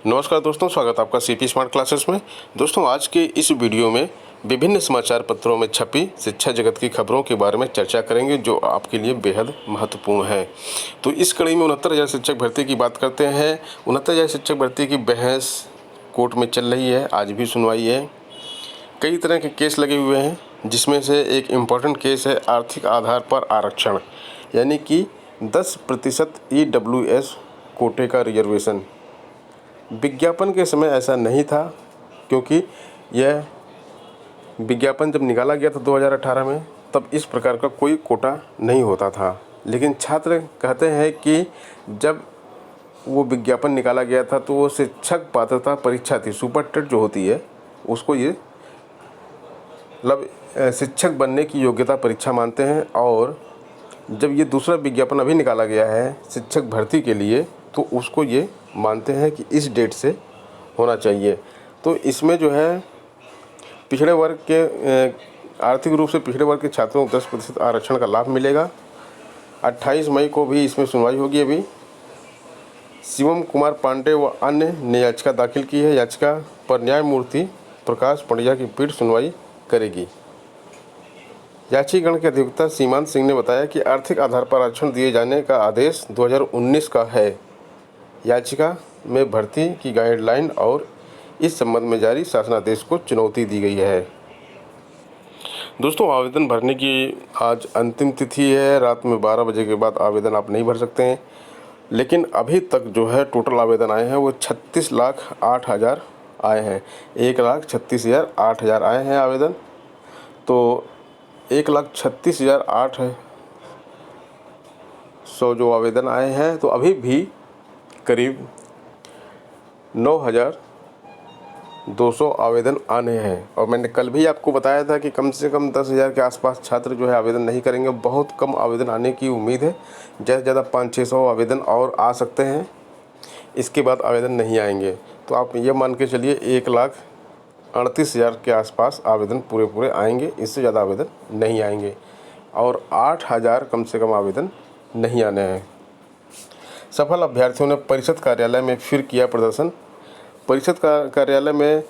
नमस्कार दोस्तों, स्वागत है आपका सीपी स्मार्ट क्लासेस में। दोस्तों, आज के इस वीडियो में विभिन्न समाचार पत्रों में छपी शिक्षा जगत की खबरों के बारे में चर्चा करेंगे जो आपके लिए बेहद महत्वपूर्ण है। तो इस कड़ी में 69,000 शिक्षक भर्ती की बात करते हैं। 69,000 शिक्षक भर्ती की बहस कोर्ट में चल रही है, आज भी सुनवाई है। कई तरह के केस लगे हुए हैं, जिसमें से एक इम्पॉर्टेंट केस है आर्थिक आधार पर आरक्षण, यानी कि 10% EWS कोटे का रिजर्वेशन। विज्ञापन के समय ऐसा नहीं था, क्योंकि यह विज्ञापन जब निकाला गया था 2018 में, तब इस प्रकार का कोई कोटा नहीं होता था। लेकिन छात्र कहते हैं कि जब वो विज्ञापन निकाला गया था तो वो शिक्षक पात्रता परीक्षा थी, सुपर टेट जो होती है उसको ये मतलब शिक्षक बनने की योग्यता परीक्षा मानते हैं। और जब ये दूसरा विज्ञापन अभी निकाला गया है शिक्षक भर्ती के लिए, तो उसको ये मानते हैं कि इस डेट से होना चाहिए। तो इसमें जो है पिछड़े वर्ग के आर्थिक रूप से पिछड़े वर्ग के छात्रों को 10% आरक्षण का लाभ मिलेगा। 28 मई को भी इसमें सुनवाई होगी। अभी शिवम कुमार पांडे व अन्य ने याचिका दाखिल की है। याचिका पर न्यायमूर्ति प्रकाश पंड्या की पीठ सुनवाई करेगी। याचिकाकर्ता के अधिवक्ता सीमांत सिंह ने बताया कि आर्थिक आधार पर आरक्षण दिए जाने का आदेश 2019 का है। याचिका में भर्ती की गाइडलाइन और इस संबंध में जारी शासनादेश को चुनौती दी गई है। दोस्तों, आवेदन भरने की आज अंतिम तिथि है। रात में 12 बजे के बाद आवेदन आप नहीं भर सकते हैं। लेकिन अभी तक जो है टोटल आवेदन आए हैं वो 36,08,000 आए हैं। 1,36,08,000 आए हैं आवेदन। तो 1,36,0800 जो आवेदन आए हैं, तो अभी भी करीब 9,200 आवेदन आने हैं। और मैंने कल भी आपको बताया था कि कम से कम 10,000 के आसपास छात्र जो है आवेदन नहीं करेंगे। बहुत कम आवेदन आने की उम्मीद है। ज़्यादा से ज़्यादा 500-600 आवेदन और आ सकते हैं, इसके बाद आवेदन नहीं आएंगे। तो आप ये मान के चलिए 1,38,000 के आसपास आवेदन पूरे आएंगे, इससे ज़्यादा आवेदन नहीं आएंगे। और 8,000 कम से कम आवेदन नहीं आने हैं। सफल अभ्यर्थियों ने परिषद कार्यालय में फिर किया प्रदर्शन। परिषद कार्यालय में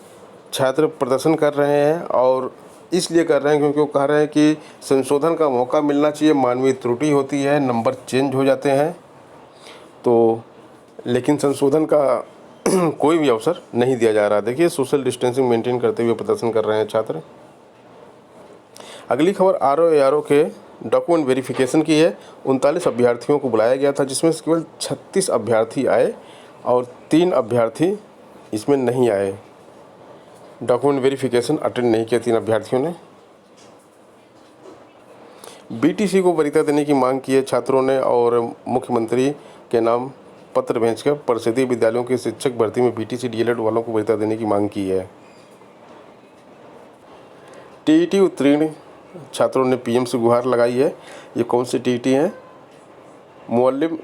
छात्र प्रदर्शन कर रहे हैं, और इसलिए कर रहे हैं क्योंकि वो कह रहे हैं कि संशोधन का मौका मिलना चाहिए। मानवीय त्रुटि होती है, नंबर चेंज हो जाते हैं, तो लेकिन संशोधन का कोई भी अवसर नहीं दिया जा रहा। देखिए, सोशल डिस्टेंसिंग मेंटेन करते हुए प्रदर्शन कर रहे हैं छात्र। अगली खबर RO-ARO के डॉक्यूमेंट वेरिफिकेशन की है। 39 अभ्यर्थियों को बुलाया गया था, जिसमें से केवल 36 अभ्यर्थी आए और 3 अभ्यर्थी इसमें नहीं आए। डॉक्यूमेंट वेरिफिकेशन अटेंड नहीं किया 3 अभ्यर्थियों ने। BTC को वरीयता देने की मांग की है छात्रों ने, और मुख्यमंत्री के नाम पत्र भेजकर परिषदीय विद्यालयों के शिक्षक भर्ती में BTC DLED वालों को वरीयता देने की मांग की है। TET उत्तीर्ण छात्रों ने PM से गुहार लगाई है। ये कौन सी TET है? मुअल्लिम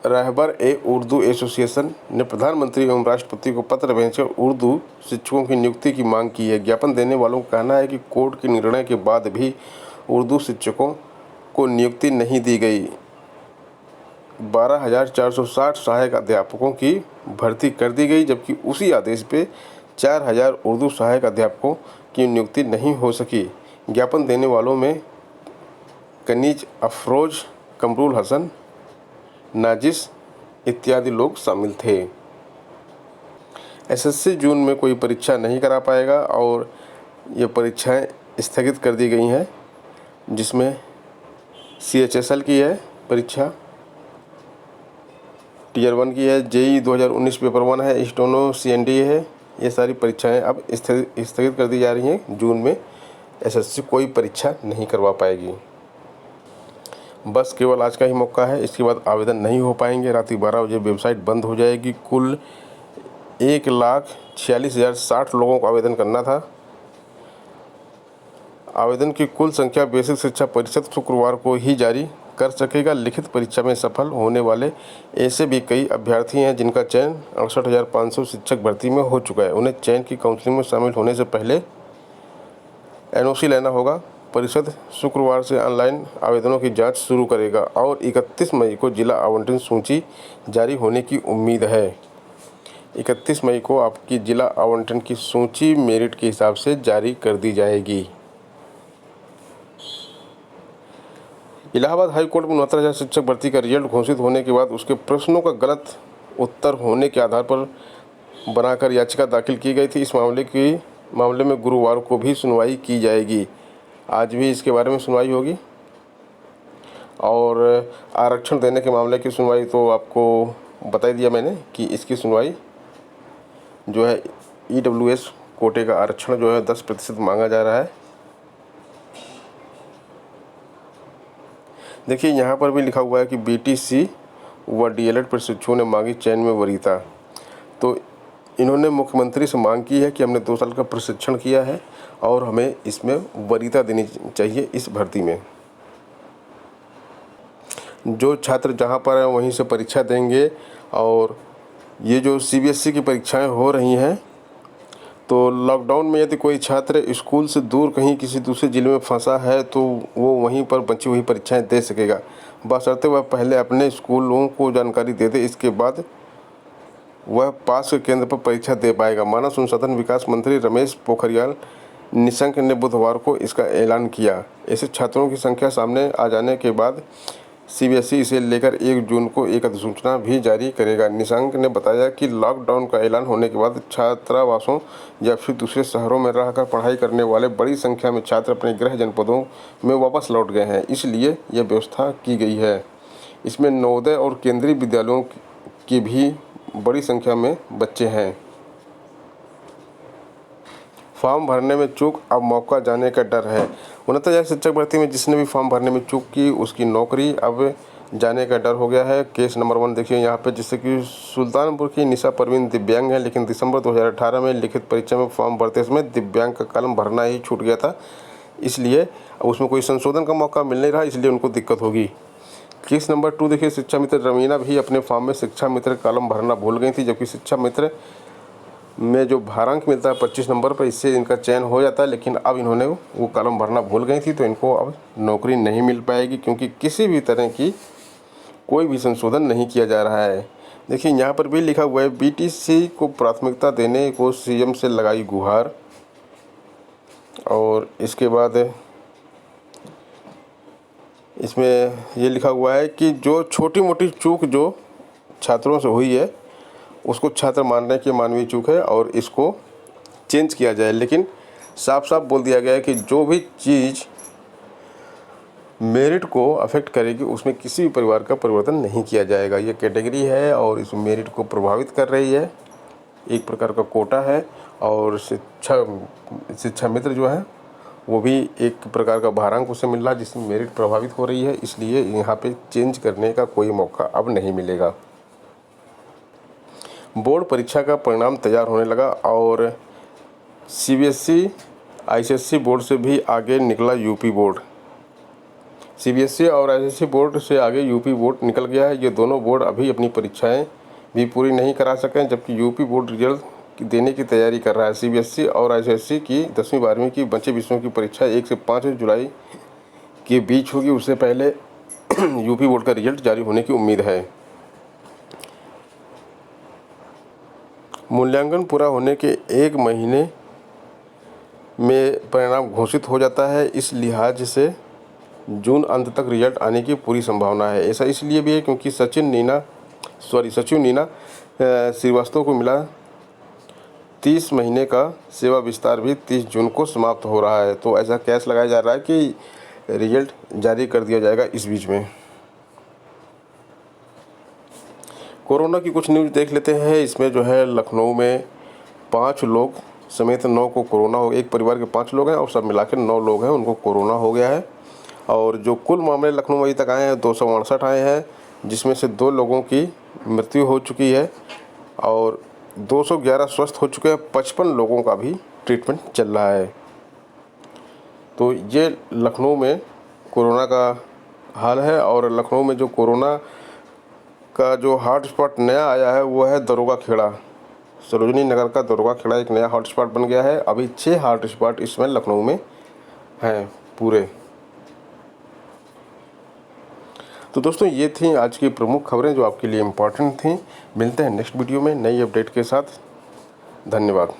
रहबर उर्दू एसोसिएशन ने प्रधानमंत्री एवं राष्ट्रपति को पत्र भेजकर उर्दू शिक्षकों की नियुक्ति की मांग की है। ज्ञापन देने वालों का कहना है कि कोर्ट के निर्णय के बाद भी उर्दू शिक्षकों को नियुक्ति नहीं दी गई। 12,460 सहायक अध्यापकों की भर्ती कर दी गई, जबकि उसी आदेश पे 4,000 उर्दू सहायक अध्यापकों की नियुक्ति नहीं हो सकी। ज्ञापन देने वालों में कनीज अफरोज, कमरुल हसन, नाजिस इत्यादि लोग शामिल थे। SSC जून में कोई परीक्षा नहीं करा पाएगा, और ये परीक्षाएं स्थगित कर दी गई हैं, जिसमें CHSL की है परीक्षा, Tier 1 की है, JEE 2019 पेपर 1 है, स्टेनो CNDA है। ये सारी परीक्षाएं अब स्थगित कर दी जा रही हैं। जून में SSC कोई परीक्षा नहीं करवा पाएगी। बस केवल आज का ही मौका है, इसके बाद आवेदन नहीं हो पाएंगे। रात 12 बजे वेबसाइट बंद हो जाएगी। कुल 1,46,060 लोगों को आवेदन करना था। आवेदन की कुल संख्या बेसिक शिक्षा परिषद शुक्रवार को ही जारी कर सकेगा। लिखित परीक्षा में सफल होने वाले ऐसे भी कई अभ्यर्थी हैं जिनका चयन 68,500 शिक्षक भर्ती में हो चुका है। उन्हें चयन की काउंसलिंग में शामिल होने से पहले NOC लेना होगा। परिषद शुक्रवार से ऑनलाइन आवेदनों की जांच शुरू करेगा और 31 मई को जिला आवंटन सूची जारी होने की उम्मीद है। 31 मई को आपकी जिला आवंटन की सूची मेरिट के हिसाब से जारी कर दी जाएगी। इलाहाबाद हाई कोर्ट में 69,000 शिक्षक भर्ती का रिजल्ट घोषित होने के बाद उसके प्रश्नों का गलत उत्तर होने के आधार पर बनाकर याचिका दाखिल की गई थी। इस मामले में गुरुवार को भी सुनवाई की जाएगी। आज भी इसके बारे में सुनवाई होगी। और आरक्षण देने के मामले की सुनवाई तो आपको बता ही दिया मैंने कि इसकी सुनवाई जो है EWS कोटे का आरक्षण जो है 10% मांगा जा रहा है। देखिए यहाँ पर भी लिखा हुआ है कि BTC व DLED प्रशिक्षुओं ने मांगी चयन में वरीयता। तो इन्होंने मुख्यमंत्री से मांग की है कि हमने 2 साल का प्रशिक्षण किया है और हमें इसमें वरीयता देनी चाहिए इस भर्ती में। जो छात्र जहाँ पर हैं वहीं से परीक्षा देंगे। और ये जो CBSE की परीक्षाएं हो रही हैं, तो लॉकडाउन में यदि कोई छात्र स्कूल से दूर कहीं किसी दूसरे ज़िले में फंसा है तो वो वहीं पर बची हुई परीक्षाएं दे सकेगा, बशर्ते वह पहले अपने स्कूलों को जानकारी दे दे। इसके बाद वह पास के केंद्र पर परीक्षा दे पाएगा। मानव संसाधन विकास मंत्री रमेश पोखरियाल निशंक ने बुधवार को इसका ऐलान किया। ऐसे छात्रों की संख्या सामने आ जाने के बाद CBSE इसे लेकर 1 जून को एक अधिसूचना भी जारी करेगा। निशंक ने बताया कि लॉकडाउन का ऐलान होने के बाद छात्रावासों या फिर दूसरे शहरों में रहकर पढ़ाई करने वाले बड़ी संख्या में छात्र अपने गृह जनपदों में वापस लौट गए हैं, इसलिए यह व्यवस्था की गई है। इसमें नवोदय और केंद्रीय विद्यालयों की भी बड़ी संख्या में बच्चे हैं। फॉर्म भरने में चूक, अब मौका जाने का डर है। 69,000 शिक्षक भर्ती में जिसने भी फॉर्म भरने में चूक की उसकी नौकरी अब जाने का डर हो गया है। केस नंबर 1 देखिए यहाँ पे, जिससे कि सुल्तानपुर की निशा परवीन दिव्यांग है, लेकिन दिसंबर 2018 में लिखित परीक्षा में फॉर्म भरते समय दिव्यांग का कॉलम भरना ही छूट गया था, इसलिए उसमें कोई संशोधन का मौका मिल नहीं रहा, इसलिए उनको दिक्कत होगी। केस नंबर 2 देखिए, शिक्षा मित्र रवीना भी अपने फॉर्म में शिक्षा मित्र कॉलम भरना भूल गई थी, जबकि शिक्षा मित्र में जो भारांक मिलता है 25 नंबर पर, इससे इनका चयन हो जाता है, लेकिन अब इन्होंने वो कॉलम भरना भूल गई थी, तो इनको अब नौकरी नहीं मिल पाएगी, क्योंकि किसी भी तरह की कोई भी संशोधन नहीं किया जा रहा है। देखिए यहाँ पर भी लिखा हुआ है, BTC को प्राथमिकता देने को CM से लगाई गुहार। और इसके बाद इसमें ये लिखा हुआ है कि जो छोटी मोटी चूक जो छात्रों से हुई है उसको छात्र मान रहे हैं कि मानवीय चूक है और इसको चेंज किया जाए, लेकिन साफ साफ बोल दिया गया है कि जो भी चीज़ मेरिट को अफेक्ट करेगी उसमें किसी भी परिवार का परिवर्तन नहीं किया जाएगा। ये कैटेगरी है और इस मेरिट को प्रभावित कर रही है, एक प्रकार का कोटा है। और शिक्षा मित्र जो है वो भी एक प्रकार का भारांक उसे मिल रहा है जिसमें मेरिट प्रभावित हो रही है, इसलिए यहाँ पे चेंज करने का कोई मौका अब नहीं मिलेगा। बोर्ड परीक्षा का परिणाम तैयार होने लगा और CBSE ICSE बोर्ड से भी आगे निकला UP बोर्ड। CBSE और ICSE बोर्ड से आगे UP बोर्ड निकल गया है। ये दोनों बोर्ड अभी अपनी परीक्षाएं भी पूरी नहीं करा सके, जबकि UP बोर्ड रिजल्ट देने की तैयारी कर रहा है। CBSE और ICSE की 10वीं 12वीं की बचे विषयों की परीक्षा 1 से 5 जुलाई के बीच होगी। उससे पहले UP बोर्ड का रिजल्ट जारी होने की उम्मीद है। मूल्यांकन पूरा होने के 1 महीने में परिणाम घोषित हो जाता है। इस लिहाज से जून अंत तक रिजल्ट आने की पूरी संभावना है। ऐसा इसलिए भी है क्योंकि सचिव नीना श्रीवास्तव को मिला 30 महीने का सेवा विस्तार भी 30 जून को समाप्त हो रहा है। तो ऐसा कैस लगाया जा रहा है कि रिजल्ट जारी कर दिया जाएगा इस बीच में। कोरोना की कुछ न्यूज़ देख लेते हैं। इसमें जो है लखनऊ में 5 लोग समेत 9 को कोरोना हो, एक परिवार के 5 लोग हैं और सब मिलाकर 9 लोग हैं उनको कोरोना हो गया है। और जो कुल मामले लखनऊ में अभी तक आए हैं 268 आए हैं, जिसमें से 2 लोगों की मृत्यु हो चुकी है और 211 स्वस्थ हो चुके हैं। 55 लोगों का भी ट्रीटमेंट चल रहा है। तो ये लखनऊ में कोरोना का हाल है। और लखनऊ में जो कोरोना का जो हॉटस्पॉट नया आया है वो है दरोगा खेड़ा। सरोजनी नगर का दरोगा खेड़ा एक नया हॉटस्पॉट बन गया है। अभी 6 हॉटस्पॉट इसमें लखनऊ में हैं पूरे। तो दोस्तों ये थी आज की प्रमुख खबरें जो आपके लिए इम्पोर्टेंट थीं। मिलते हैं नेक्स्ट वीडियो में नई अपडेट के साथ। धन्यवाद।